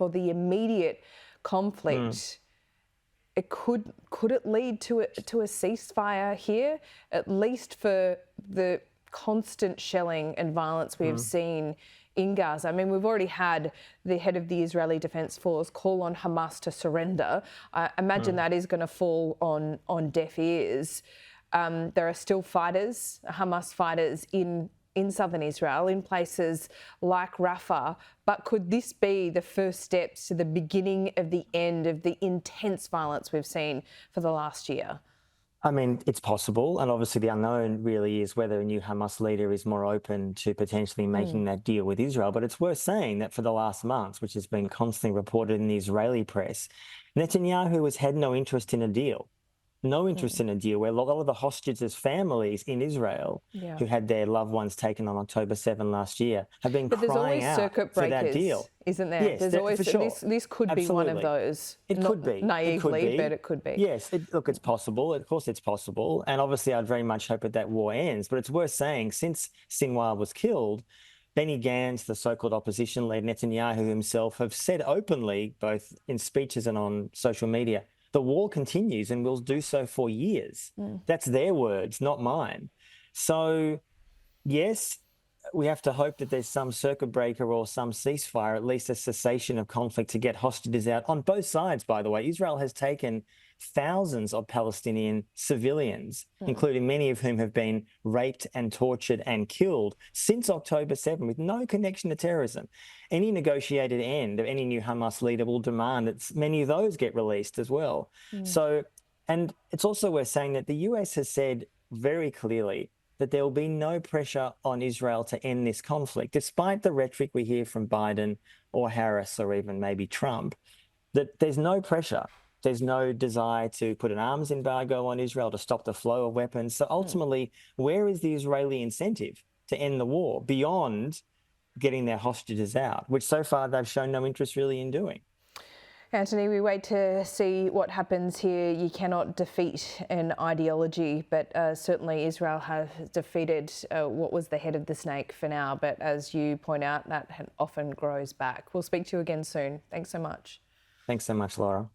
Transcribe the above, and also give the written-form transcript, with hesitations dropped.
for the immediate conflict, could it lead to a ceasefire here, at least for the constant shelling and violence we have seen in Gaza? I mean, we've already had the head of the Israeli Defense Force call on Hamas to surrender. I imagine that is going to fall on deaf ears. There are still fighters, Hamas fighters in southern Israel, in places like Rafah. But could this be the first steps to the beginning of the end of the intense violence we've seen for the last year? I mean, it's possible. And obviously the unknown really is whether a new Hamas leader is more open to potentially making that deal with Israel. But it's worth saying that for the last months, which has been constantly reported in the Israeli press, Netanyahu has had no interest in a deal. No interest in a deal, where a lot of the hostages' families in Israel who had their loved ones taken on October 7 last year have been crying out for that deal. Isn't there? Yes, there's always for sure. This could be one of those. It could be. Naively, but it could be. Yes, look, it's possible. Of course it's possible. And obviously I'd very much hope that war ends. But it's worth saying, since Sinwar was killed, Benny Gantz, the so-called opposition leader, Netanyahu himself, have said openly, both in speeches and on social media, the war continues and will do so for years. That's their words, not mine. So, yes, we have to hope that there's some circuit breaker or some ceasefire, at least a cessation of conflict to get hostages out on both sides, by the way. Israel has taken thousands of Palestinian civilians, including many of whom have been raped and tortured and killed since October 7 with no connection to terrorism. Any negotiated end of any new Hamas leader will demand that many of those get released as well. So, and it's also worth saying that the US has said very clearly that there will be no pressure on Israel to end this conflict, despite the rhetoric we hear from Biden or Harris or even maybe Trump, that there's no pressure. There's no desire to put an arms embargo on Israel, to stop the flow of weapons. So ultimately, where is the Israeli incentive to end the war beyond getting their hostages out, which so far they've shown no interest really in doing? Antony, we wait to see what happens here. You cannot defeat an ideology, but certainly Israel has defeated what was the head of the snake for now. But as you point out, that often grows back. We'll speak to you again soon. Thanks so much. Thanks so much, Laura.